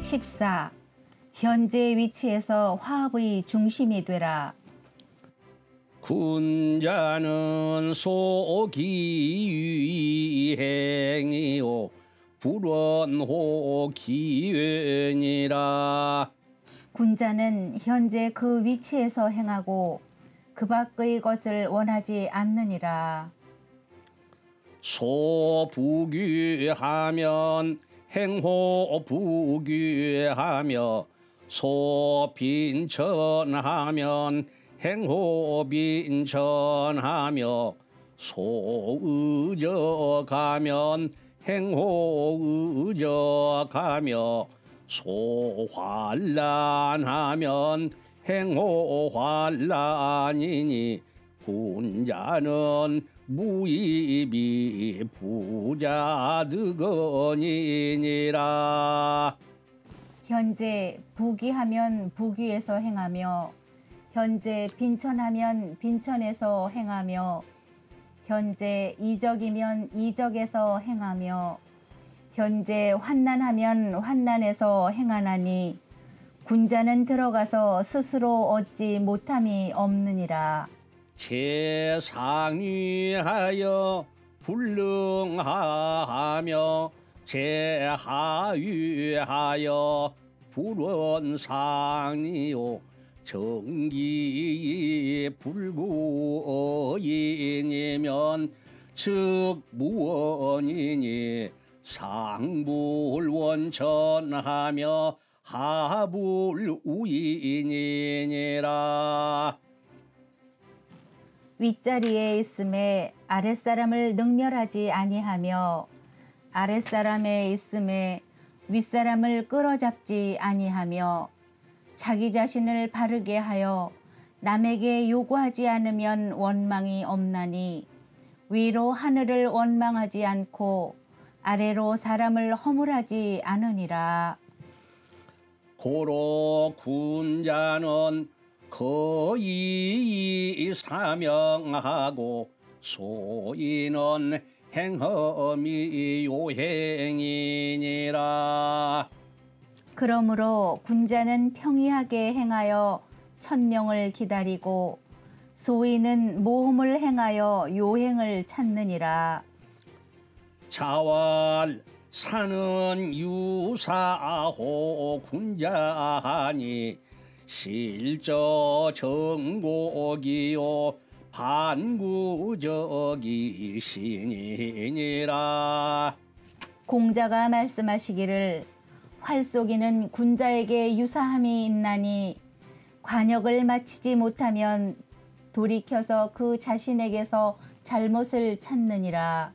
14. 현재 위치에서 화합의 중심이 되라. 군자는 소기위행이요 불원호 기wen이라. 군자는 현재 그 위치에서 행하고 그 밖의 것을 원하지 않느니라. 소부귀하면 행호부귀하며 소빈천하면 행호빈천하며 소의적하면 행호의적하며 소환란하면 행호환란이니 군자는 무입이 부자득언이니라. 현재 부귀하면 부귀에서 행하며 현재 빈천하면 빈천에서 행하며 현재 이적이면 이적에서 행하며 현재 환난하면 환난에서 행하나니 군자는 들어가서 스스로 얻지 못함이 없느니라. 제상위하여 불능하며 제하위하여 불원상이요 정기 불구이니면 즉 무원이니 상불원천하며 하불우이니라. 윗자리에 있음에 아랫사람을 능멸하지 아니하며 아랫사람에 있음에 윗사람을 끌어잡지 아니하며 자기 자신을 바르게 하여 남에게 요구하지 않으면 원망이 없나니 위로 하늘을 원망하지 않고 아래로 사람을 허물하지 않으니라. 고로 군자는 거의 사명하고 소인은 행험이 요행이니라. 그러므로 군자는 평이하게 행하여 천명을 기다리고 소인은 모험을 행하여 요행을 찾느니라. 자왈 사는 유사호 군자하니 실저 정곡이요 반구적이 신이니라. 공자가 말씀하시기를 활쏘기는 군자에게 유사함이 있나니 관역을 마치지 못하면 돌이켜서 그 자신에게서 잘못을 찾느니라.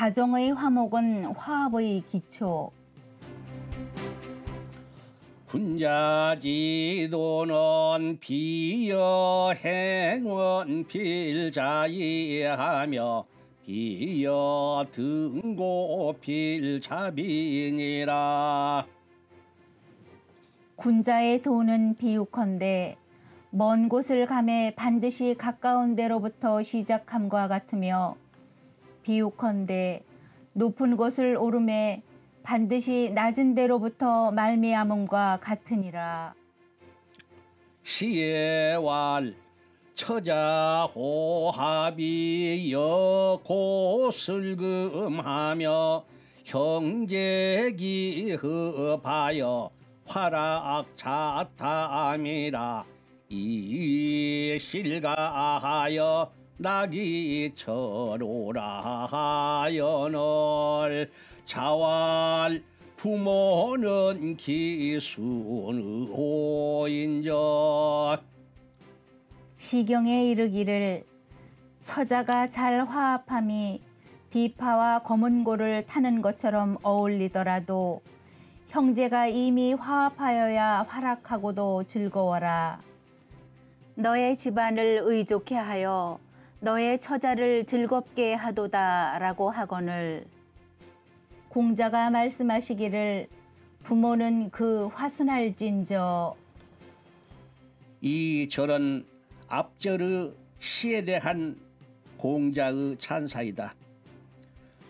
가정의 화목은 화합의 기초. 군자지도는 비여행원 필자이하며 비여등고 필자비니라. 군자의 도는 비유컨대 먼 곳을 가매 반드시 가까운 데로부터 시작함과 같으며 비유컨대 높은 곳을 오르매 반드시 낮은 데로부터 말미암음과 같으니라. 시예왈 처자호합이 여고슬금하며 형제기흡하여 화락자탐이라. 이실가하여 나기처로라 하여널. 자왈 부모는 기순의호인전. 시경에 이르기를 처자가 잘 화합함이 비파와 검은고를 타는 것처럼 어울리더라도 형제가 이미 화합하여야 활락하고도 즐거워라. 너의 집안을 의좋게 하여 너의 처자를 즐겁게 하도다 라고 하거늘. 공자가 말씀하시기를 부모는 그 화순할진저. 이 절은 앞절의 시에 대한 공자의 찬사이다.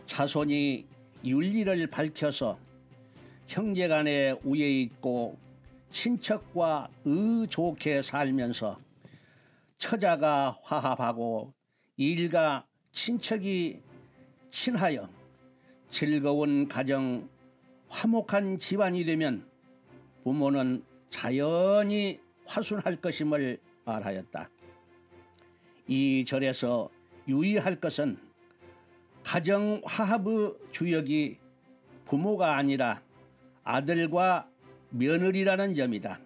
자손이 윤리를 밝혀서 형제간에 우애 있고 친척과 의좋게 살면서 처자가 화합하고 일가 친척이 친하여 즐거운 가정, 화목한 집안이 되면 부모는 자연히 화순할 것임을 말하였다. 이 절에서 유의할 것은 가정 화합의 주역이 부모가 아니라 아들과 며느리라는 점이다.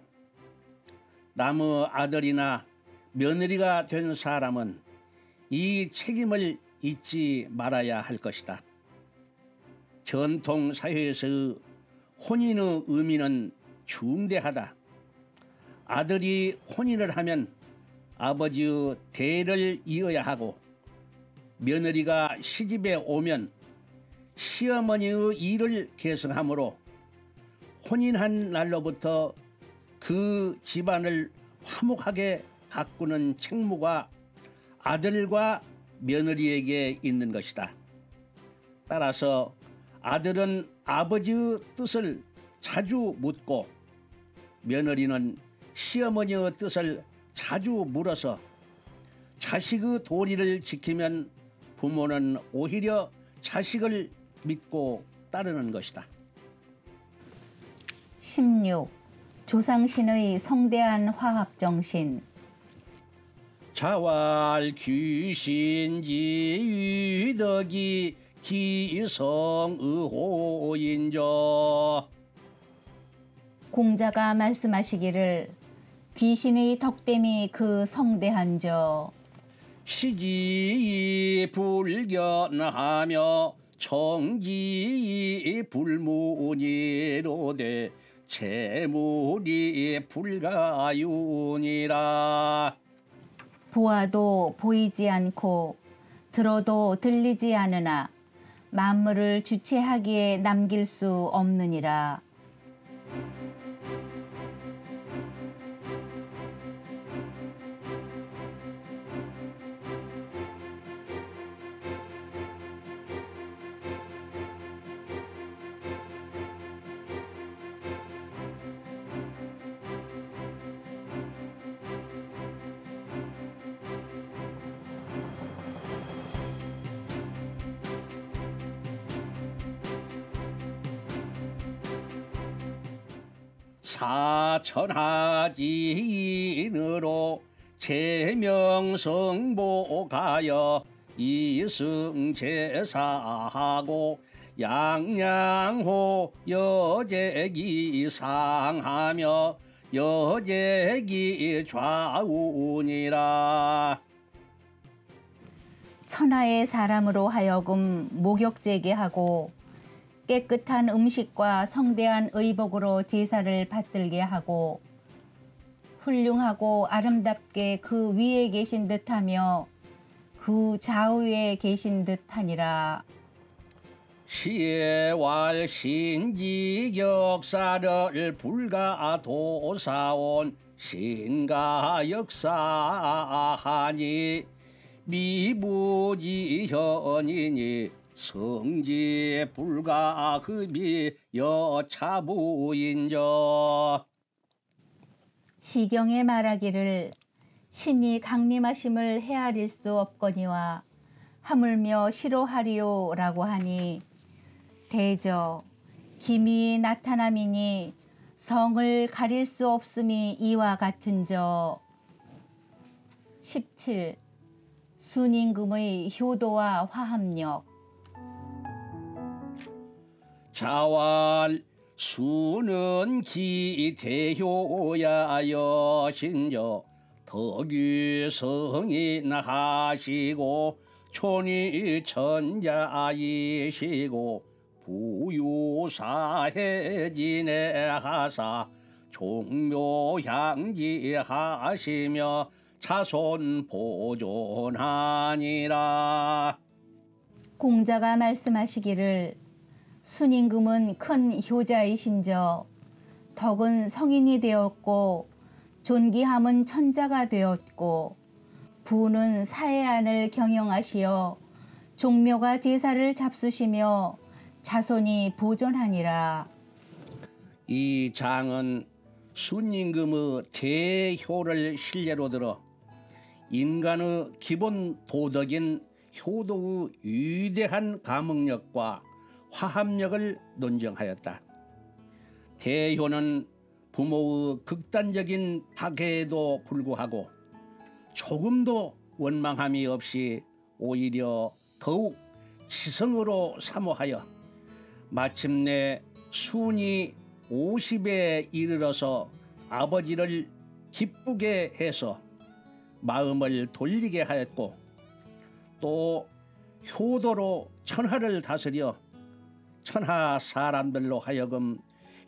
남의 아들이나 며느리가 된 사람은 이 책임을 잊지 말아야 할 것이다. 전통 사회에서의 혼인의 의미는 중대하다. 아들이 혼인을 하면 아버지의 대를 이어야 하고 며느리가 시집에 오면 시어머니의 일을 계승하므로 혼인한 날로부터 그 집안을 화목하게 가꾸는 책무가 아들과 며느리에게 있는 것이다. 따라서 아들은 아버지의 뜻을 자주 묻고 며느리는 시어머니의 뜻을 자주 물어서 자식의 도리를 지키면 부모는 오히려 자식을 믿고 따르는 것이다. 16. 조상신의 성대한 화합정신. 자활 귀신지 위덕이 기성의호인저. 공자가 말씀하시기를 귀신의 덕됨이 그 성대한저. 시지 불견하며 청지 불문이로되 재물이 불가윤이라. 보아도 보이지 않고 들어도 들리지 않으나 만물을 주체하기에 남길 수 없느니라. 사천하진으로 제명성복하여 이승제사하고 양양호 여제기 상하며 여제기 좌운이라. 천하의 사람으로 하여금 목욕제게 하고 깨끗한 음식과 성대한 의복으로 제사를 받들게 하고 훌륭하고 아름답게 그 위에 계신 듯하며 그 좌우에 계신 듯하니라. 시에왈 신지역사를 불가도사온 신가역사하니 미부지현이니 성지 불가흡이 여차부인저. 시경에 말하기를 신이 강림하심을 헤아릴 수 없거니와 하물며 싫어하리오라고 하니 대저 기미 나타남이니 성을 가릴 수 없음이 이와 같은저. 17. 순임금의 효도와 화합력. 자활 수는 기대효야 여신저 덕유성인 하시고 촌이 천자이시고 부유사해진에 하사 종묘향지 하시며 자손 보존하니라. 공자가 말씀하시기를 순임금은 큰 효자이신저 덕은 성인이 되었고 존귀함은 천자가 되었고 부는 사해안을 경영하시어 종묘가 제사를 잡수시며 자손이 보존하니라. 이 장은 순임금의 대효를 실례로 들어 인간의 기본 도덕인 효도의 위대한 감흥력과 화합력을 논증하였다. 대효는 부모의 극단적인 박해에도 불구하고 조금도 원망함이 없이 오히려 더욱 지성으로 사모하여 마침내 순이 50에 이르러서 아버지를 기쁘게 해서 마음을 돌리게 하였고 또 효도로 천하를 다스려 천하 사람들로 하여금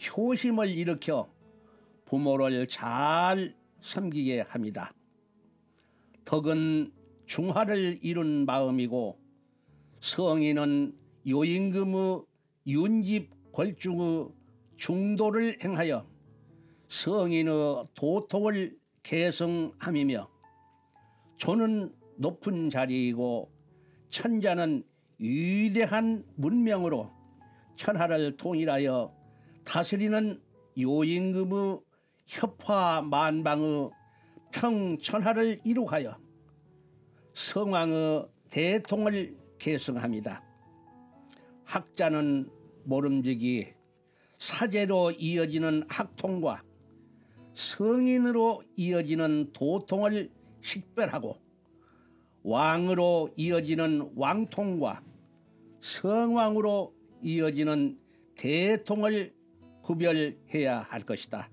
효심을 일으켜 부모를 잘 섬기게 합니다. 덕은 중화를 이룬 마음이고 성인은 요임금의 윤집 걸중의 중도를 행하여 성인의 도통을 계승함이며 조는 높은 자리이고 천자는 위대한 문명으로 천하를 통일하여 다스리는 요임금의 협화 만방의 평천하를 이룩하여 성왕의 대통을 계승합니다. 학자는 모름지기 사제로 이어지는 학통과 성인으로 이어지는 도통을 식별하고 왕으로 이어지는 왕통과 성왕으로 이어지는 대통을 구별해야 할 것이다.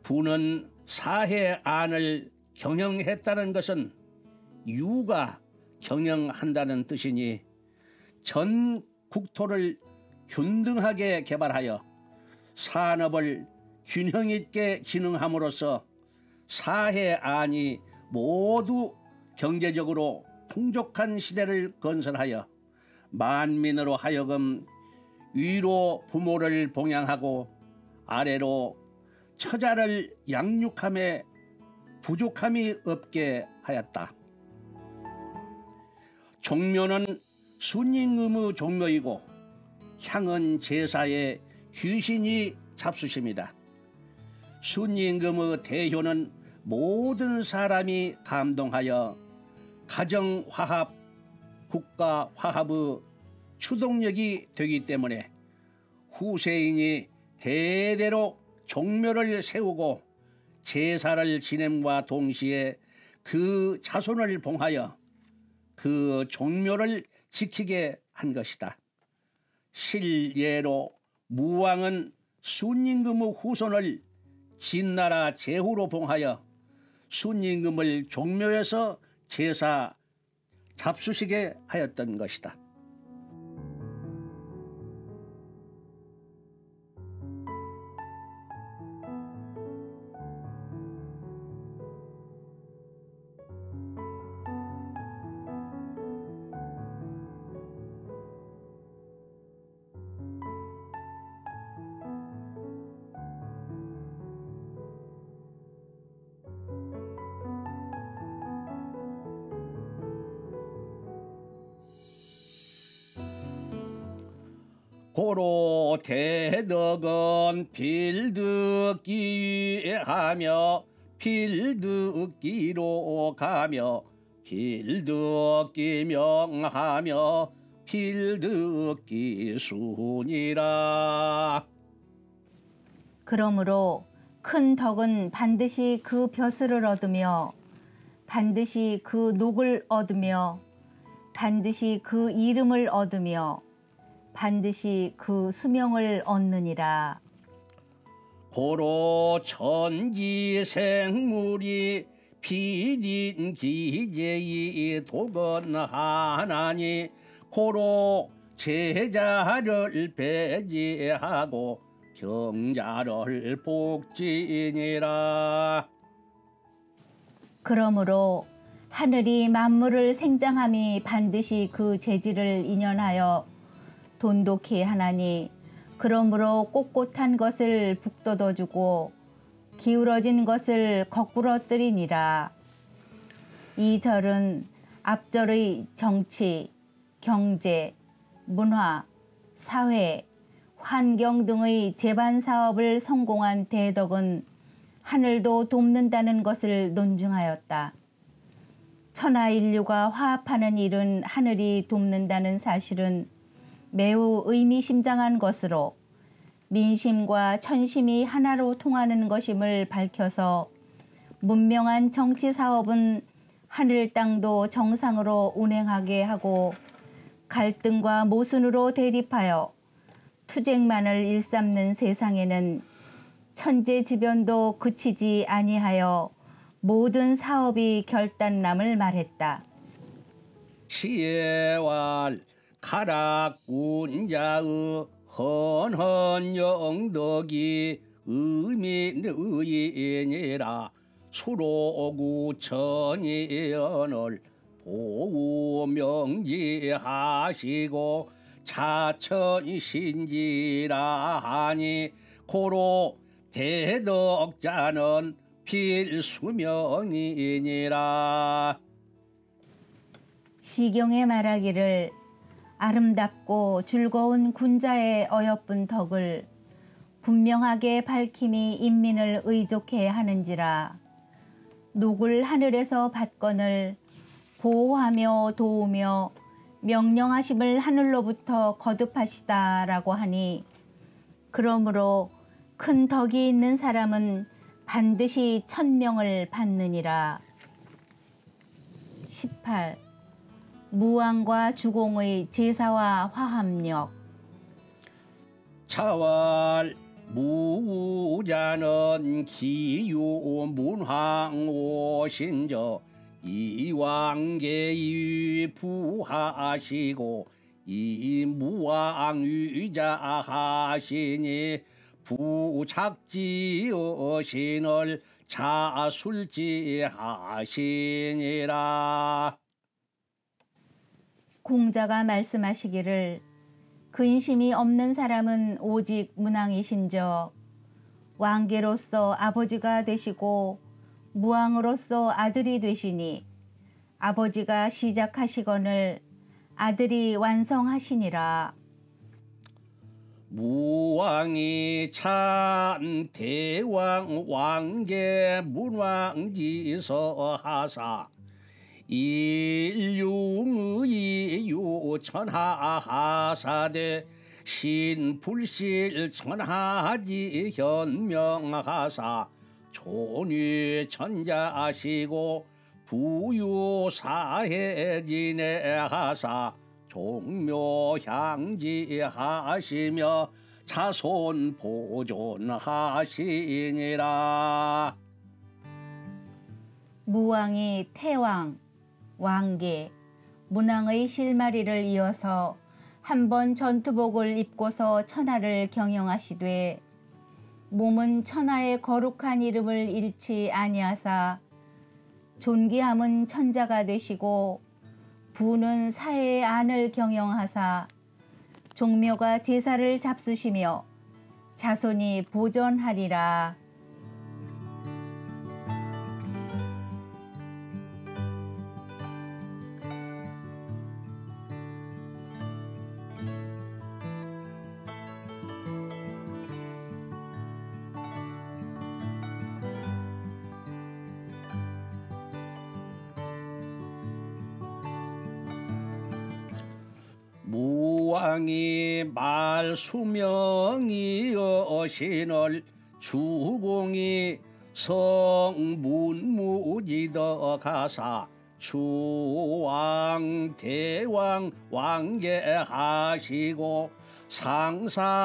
부는 사해안을 경영했다는 것은 유가 경영한다는 뜻이니 전 국토를 균등하게 개발하여 산업을 균형 있게 진흥함으로써 사해안이 모두 경제적으로 풍족한 시대를 건설하여 만민으로 하여금 위로 부모를 봉양하고 아래로 처자를 양육함에 부족함이 없게 하였다. 종묘는 순임금의 종묘이고 향은 제사의 귀신이 잡수십니다. 순임금의 대효는 모든 사람이 감동하여 가정화합, 국가화합의 추동력이 되기 때문에 후세인이 대대로 종묘를 세우고 제사를 지냄과 동시에 그 자손을 봉하여 그 종묘를 지키게 한 것이다. 실예로 무왕은 순임금의 후손을 진나라 제후로 봉하여 순임금을 종묘에서 제사 잡수시게 하였던 것이다. 고로 대덕은 빌듣기 하며 빌듣기로 가며 빌듣기 명하며 빌듣기 순이라. 그러므로 큰 덕은 반드시 그 벼슬을 얻으며 반드시 그 녹을 얻으며 반드시 그 이름을 얻으며 반드시 그 수명을 얻느니라. 고로 천지생물이 비딘 기제이 도건하나니 고로 제자를 배제하고 병자를 복지니라. 그러므로 하늘이 만물을 생장함이 반드시 그 재질을 인연하여 돈독히 하나니 그러므로 꼿꼿한 것을 북돋워주고 기울어진 것을 거꾸러뜨리니라. 이 절은 앞절의 정치, 경제, 문화, 사회, 환경 등의 재반 사업을 성공한 대덕은 하늘도 돕는다는 것을 논증하였다. 천하 인류가 화합하는 일은 하늘이 돕는다는 사실은 매우 의미심장한 것으로 민심과 천심이 하나로 통하는 것임을 밝혀서 문명한 정치 사업은 하늘 땅도 정상으로 운행하게 하고 갈등과 모순으로 대립하여 투쟁만을 일삼는 세상에는 천재지변도 그치지 아니하여 모든 사업이 결단남을 말했다. 시에왈 가락군자의 헌헌 영덕이 의민의인이라 수로구 천연을 보우 명지하시고 차천신지라 하니 고로 대덕자는 필수명이니라. 시경에 말하기를 아름답고 즐거운 군자의 어여쁜 덕을 분명하게 밝힘이 인민을 의족해 하는지라. 녹을 하늘에서 받거늘 보호하며 도우며 명령하심을 하늘로부터 거듭하시다라고 하니 그러므로 큰 덕이 있는 사람은 반드시 천명을 받느니라. 18. 무왕과 주공의 제사와 화합력. 차왈 무자는 기유 문황 오신저 이왕계의 부하시고 이 무왕위자하시니 부착지어신을 자술지하시니라. 공자가 말씀하시기를 근심이 없는 사람은 오직 문왕이신저 왕계로서 아버지가 되시고 무왕으로서 아들이 되시니 아버지가 시작하시거늘 아들이 완성하시니라. 무왕이 참 대왕 왕계 문왕지서 하사 일융의 유천하하사대 신불실 천하지 현명하사 존위 천자시고 부유사해진에 하사 종묘향지하시며 자손 보존하시니라. 무왕이 태왕, 왕계, 문왕의 실마리를 이어서 한 번 전투복을 입고서 천하를 경영하시되 몸은 천하의 거룩한 이름을 잃지 아니하사 존귀함은 천자가 되시고 부는 사회의 안을 경영하사 종묘가 제사를 잡수시며 자손이 보존하리라. 무왕이 말수명이 여신을 주공이 성문무지더 가사 주왕 대왕 왕계하시고 상사선공이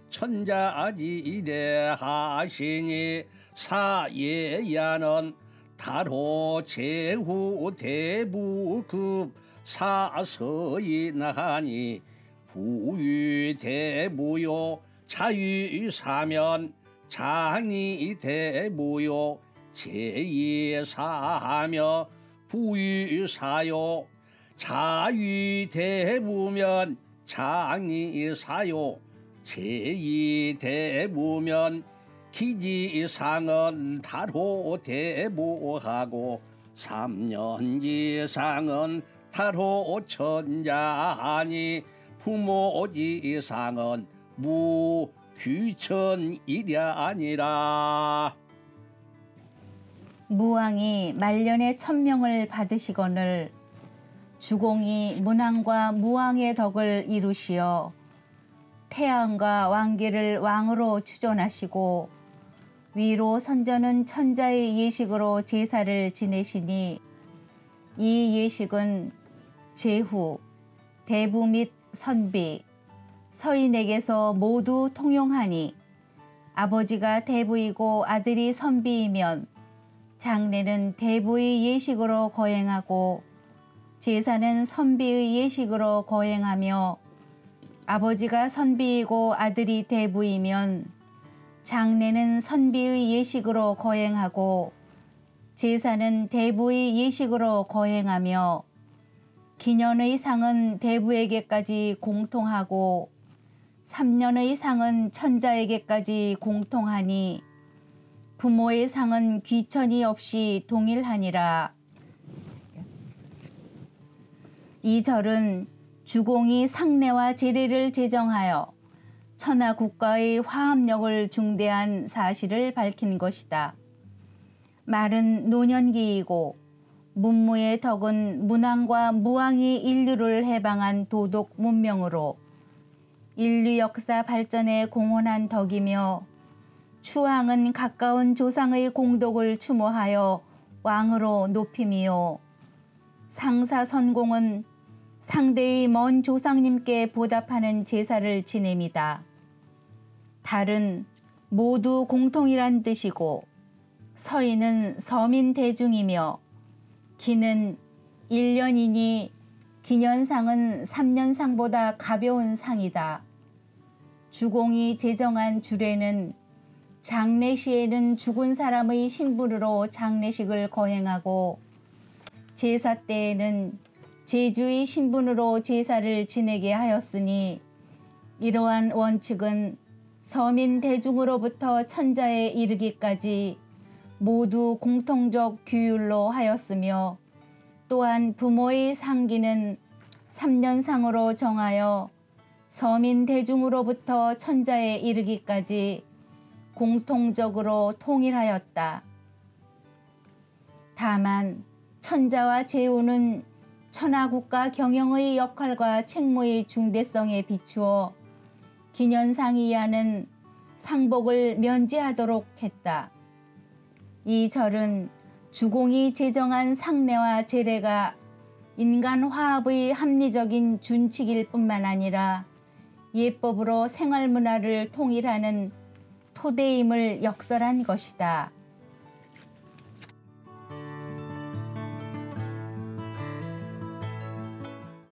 천자지대 하시니 사예야는 다로 제후 대부급 사서인하니 부유대무요 자유사면 장이대무요 제의사하며 부유사요 자위대부면 장리사요 제2대부면 기지상은 달호대부하고 3년지상은 달호천자하니 부모지상은 무귀천이랴니라. 무왕이 말년에 천명을 받으시거늘 주공이 문왕과 무왕의 덕을 이루시어 태양과 왕계를 왕으로 추존하시고 위로 선전은 천자의 예식으로 제사를 지내시니 이 예식은 제후, 대부 및 선비, 서인에게서 모두 통용하니 아버지가 대부이고 아들이 선비이면 장례는 대부의 예식으로 거행하고 제사는 선비의 예식으로 거행하며 아버지가 선비이고 아들이 대부이면 장례는 선비의 예식으로 거행하고 제사는 대부의 예식으로 거행하며 기년의 상은 대부에게까지 공통하고 3년의 상은 천자에게까지 공통하니 부모의 상은 귀천이 없이 동일하니라. 이 절은 주공이 상례와 제례를 제정하여 천하 국가의 화합력을 중대한 사실을 밝힌 것이다. 말은 노년기이고 문무의 덕은 문왕과 무왕이 인류를 해방한 도덕 문명으로 인류 역사 발전에 공헌한 덕이며 추왕은 가까운 조상의 공덕을 추모하여 왕으로 높임이요 상사선공은 상대의 먼 조상님께 보답하는 제사를 지냅니다. 달은 모두 공통이란 뜻이고 서인은 서민 대중이며 기는 1년이니 기년상은 3년상보다 가벼운 상이다. 주공이 제정한 주례는 장례시에는 죽은 사람의 신분으로 장례식을 거행하고 제사 때에는 제주의 신분으로 제사를 지내게 하였으니 이러한 원칙은 서민 대중으로부터 천자에 이르기까지 모두 공통적 규율로 하였으며 또한 부모의 상기는 3년상으로 정하여 서민 대중으로부터 천자에 이르기까지 공통적으로 통일하였다. 다만 천자와 제후는 천하국가 경영의 역할과 책무의 중대성에 비추어 기년상 이하는 상복을 면제하도록 했다. 이 절은 주공이 제정한 상례와 제례가 인간 화합의 합리적인 준칙일 뿐만 아니라 예법으로 생활문화를 통일하는 토대임을 역설한 것이다.